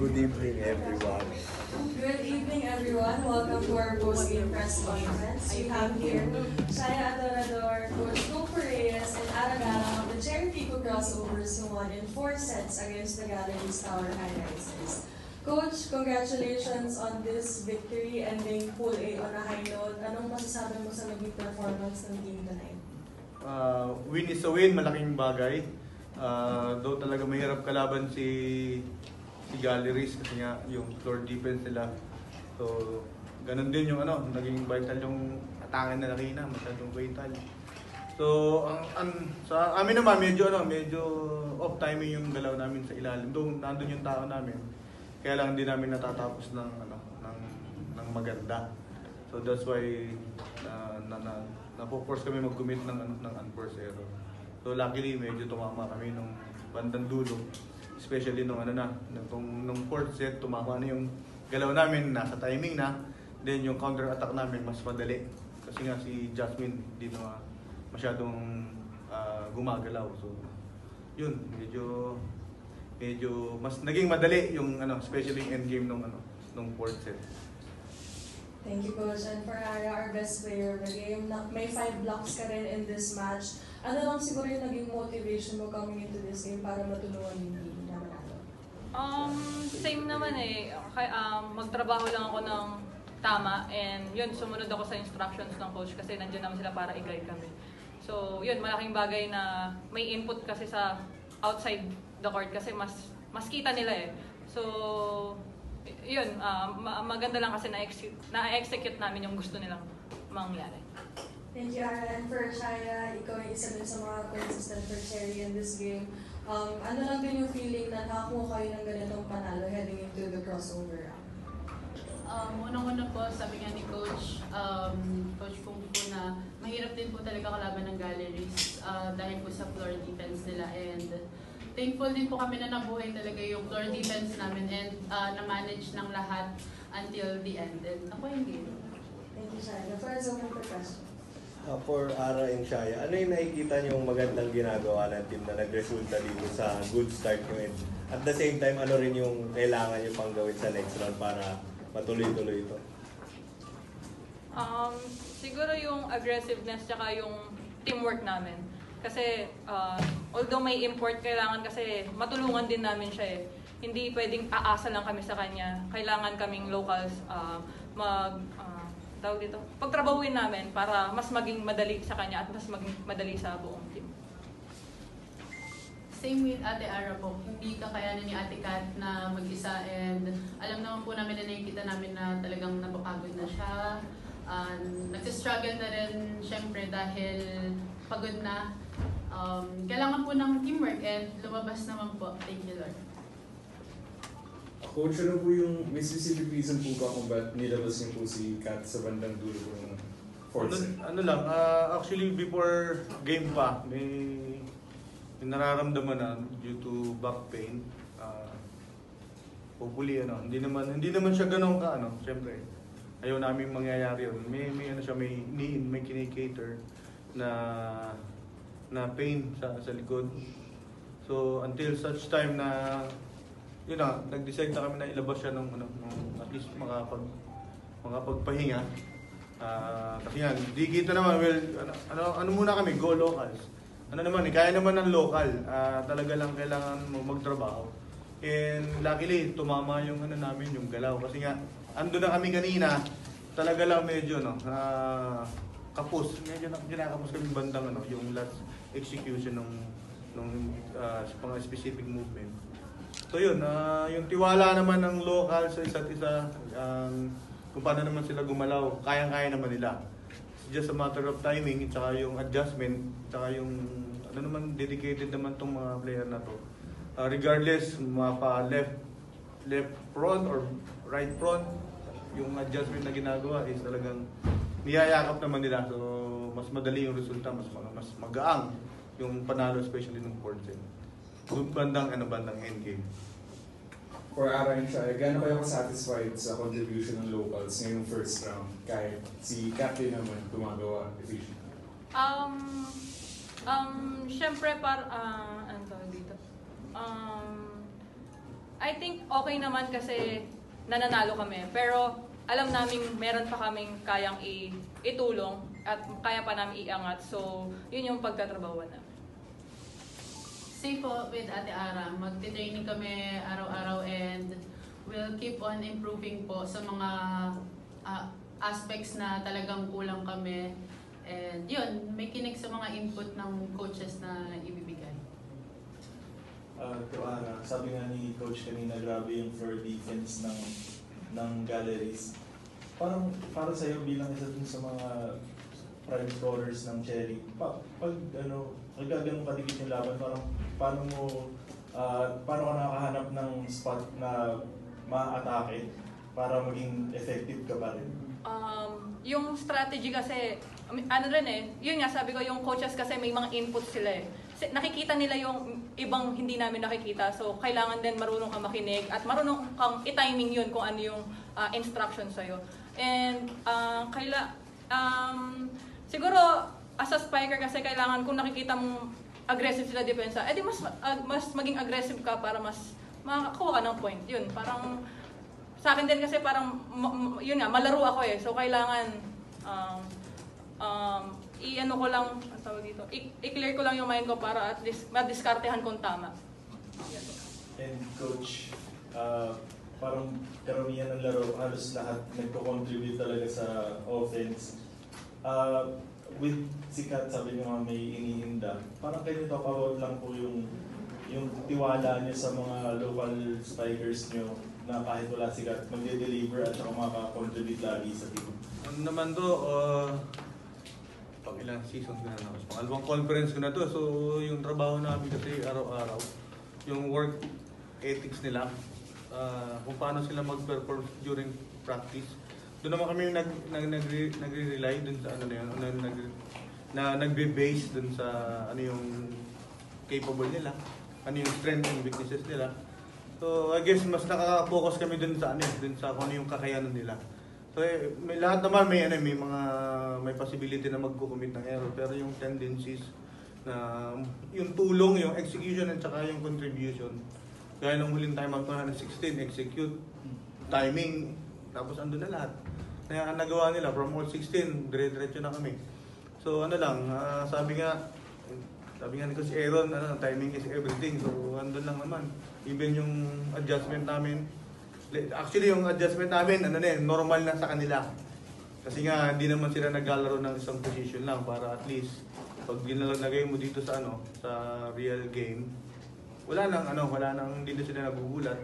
Good evening, everyone. Good evening, everyone. Welcome to our post-game press conference. We have here Shaya Adorador, Coach Coco Reyes, and Aragala of the Cherry Pico Crossovers who won in 4 sets against the Galleries Tower High Risers. Coach, congratulations on this victory ending Pool A on a high note. Anong masasabi mo sa naging performance ng team tonight? Win is a win, malaking bagay. Though talaga mahirap kalaban si Galleries kasi nga yung floor defense nila. So, ganun din yung naging vital yung atake na nakina, masyadong vital. So, sa amin naman medyo off timing yung galaw namin sa ilalim. Doon nandun yung tao namin. Kaya lang hindi namin natatapos ng maganda. So that's why na-force kami mag-commit ng unforced error. So luckily medyo tumama kami nung bandang dulo. Especially nung fourth set, tumama na yung galaw namin, nasa timing na. Then yung counter attack namin mas madali. Kasi nga si Jasmine hindi na masyadong gumagalaw. So yun, medyo mas naging madali yung especially end game nung fourth set. Thank you, Coach. And for Ara, our best player of the game, may 5 blocks ka rin in this match. Ano lang siguro yung naging motivation mo coming into this game para matulungan yung team na manalo? Same naman eh. Magtrabaho lang ako ng tama and yun, sumunod ako sa instructions ng coach kasi nandiyan naman sila para i-guide kami. So yun, malaking bagay na may input kasi sa outside the court kasi mas kita nila eh. So yun, maganda lang kasi na-execute namin yung gusto nilang mangyari. Thank you, Ara. And for Shaya, ikaw ay isa din sa mga consistent for Cherry in this game. Ano lang din yung feeling na nakakuha kayo ng ganitong panalo heading into the crossover round? Unang-una po, sabi nga ni Coach Kung po na mahirap din po talaga kalaban ng Galleries dahil po sa floor defense nila and thankful din po kami na nabuhay talaga yung floor defense namin and na-manage ng lahat until the end. And ako yung game. Thank you, Shaya. The floor is open for questions. For Ara and Shaya, ano yung nakikita niyong magandang ginagawa ng team na nagresulta dito sa good start nyo? At the same time, ano rin yung kailangan nyo pang gawin sa next round para matuloy-tuloy ito? Siguro yung aggressiveness tsaka yung teamwork namin. Kasi although may import, kailangan kasi matulungan din namin siya eh. Hindi pwedeng aasa lang kami sa kanya. Kailangan kaming locals pagtrabahuin namin para mas maging madali sa kanya at mas maging madali sa buong team. Same with Ate Ara po. Hindi kakayanin ni Ate Kat na mag-isa and alam naman po namin na nakikita namin na talagang napapagod na siya. Nagsistruggle na rin syempre dahil pagod na. Kailangan po ng teamwork and lumabas naman po. Thank you, Lord. Coach, ano po yung may specific reason po ba kung ba't nilabas niyo po si Kat sa bandang dulo po ng fourth set? Actually before game pa, may nararamdaman na due to back pain. Hopefully hindi naman siya ganoon ka syempre. Ayaw namin mangyayari yun. May kinikater na pain sa likod. So until such time na nag-decide na kami na ilabas siya at least makapagpahinga. Kasi nga, di kita naman, ano muna kami, go locals. Kaya naman ng local. Talaga lang kailangan magtrabaho. And luckily, tumama yung namin, yung galaw. Kasi nga, ando na kami kanina, talaga lang medyo, kapos. Medyo kinakapos kami bandang, yung last execution ng mga specific movement. So yun, yung tiwala naman ng local sa isa't isa, kung paano naman sila gumalaw, kayang-kaya naman nila. It's just a matter of timing, tsaka yung adjustment, tsaka yung dedicated naman tong mga player na to. Regardless, mapa left front or right front, yung adjustment na ginagawa is talagang niyayakap naman nila. So mas madali yung resulta, mas magaang yung panalo, especially ng fourth set. Bandang endgame. For Ara and Shaya, gaano kayo satisfied sa contribution ng locals ngayong first round kahit si Captain naman gumagawa efficient? Syempre ano tawag dito? I think okay naman kasi nananalo kami. Pero alam namin meron pa kaming kayang itulong at kaya pa namin iangat. So, yun yung pagtatrabawan namin. Same po with Ate Ara, magti-training kami araw-araw and we'll keep on improving po sa mga aspects na talagang kulang kami. And yun, may kinig sa mga input ng coaches na ibibigay. Ara, sabi nga ni Coach kanina, grabe yung floor defense ng galleries. Parang para sa'yo bilang isa dun sa mga prime scorers ng Cherry, pag naggaganong kadikit yung laban, parang paano ka nakakahanap ng spot na ma-atake para maging effective ka pa rin? Yung strategy kasi, ano rin yun nga sabi ko, yung coaches kasi may mga input sila nakikita nila yung ibang hindi namin nakikita. So, kailangan din marunong kang makinig at marunong kang i-timing yun kung ano yung instruction sa'yo. And, siguro, as a spiker kasi kailangan kung nakikita mong aggressive sila depensa, edi mas maging aggressive ka para mas makakuha ka ng point. Yun, parang sa akin din kasi parang yun nga, malaro ako So kailangan i-ano ko lang, ang tawag dito, i-clear ko lang yung mind ko para at least madiskartehan kung tama. And Coach, parang karamihan ng laro, halos lahat nagko-contribute talaga sa offense. With Sikat, sabi niyo nga may iniinda, parang kayo talk about lang po yung tiwala niyo sa mga local spikers niyo na kahit wala Sikat, mag-deliver at saka makakontribute lagi sa team. Ano naman to, pang ilang seasons na ako. Pangalawang conference ko na to, so yung trabaho namin kasi araw-araw, yung work ethics nila, kung paano sila mag-perform during practice. Doon naman kami nagre-rely dun sa ano na yun, nagbe-base dun sa ano yung capable nila, ano yung strength and weaknesses nila. So I guess mas nakaka-focus kami dun sa dun sa kung ano yung kakayanan nila. So may lahat naman may possibility na magko-commit ng error, pero yung tendencies na yung tulong, yung execution at saka yung contribution. Kaya nung huling time out 116, execute, timing, tapos andun na lahat. Kaya ang nagawa nila from all 16, dire-diretso na kami. So ano lang, sabi nga ni Coach Aaron, timing is everything. So andun lang naman. Even yung adjustment namin, actually yung adjustment namin, normal na sa kanila. Kasi nga hindi naman sila naglalaro ng isang position lang para at least pag ginalagay mo dito sa sa real game, wala nang hindi na sila nagugulat,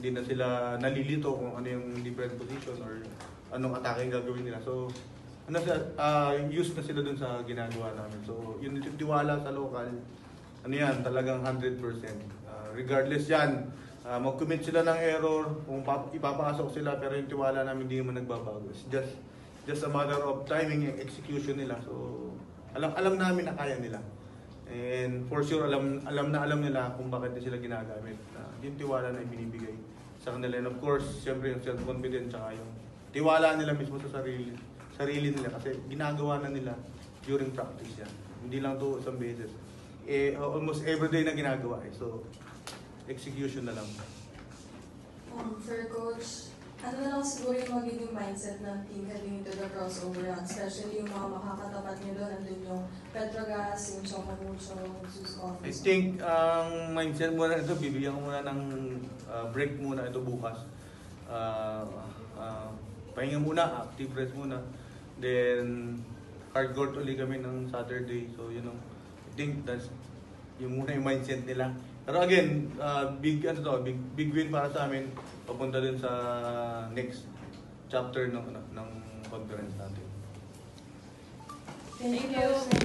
hindi na sila nalilito kung ano yung different position or anong atake gagawin nila. So used na sila dun sa ginagawa namin. So yung tiwala sa local, talagang 100%. Regardless yan, mag-commit sila ng error, kung ipapasok sila, pero yung tiwala namin hindi naman nagbabago. It's just a matter of timing and execution nila. So alam namin na kaya nila. And for sure, alam nila kung bakit sila ginagamit. Yung tiwala na ibinibigay sa kanila. And of course, siyempre yung self-confidence tsaka yung tiwala nila mismo sa sarili nila. Kasi ginagawa na nila during practice yan. Hindi lang to isang beses. Almost everyday na ginagawa. So, execution na lang. For Coach, ano na lang siguro yung magiging mindset ng team heading into the crossover round, especially yung mga makakatapat nyo doon, nandun yung Petrogas, yung Chocomucho, Jesus Office. I think ang mindset muna ito, bibigyan ko muna ng break muna ito bukas. Pahinga muna, active rest muna. Then, hard court ulit kami ng Saturday. So, I think that's yung muna yung mindset nila. Pero again, big win para sa amin papunta din sa next chapter ng conference natin. Thank you.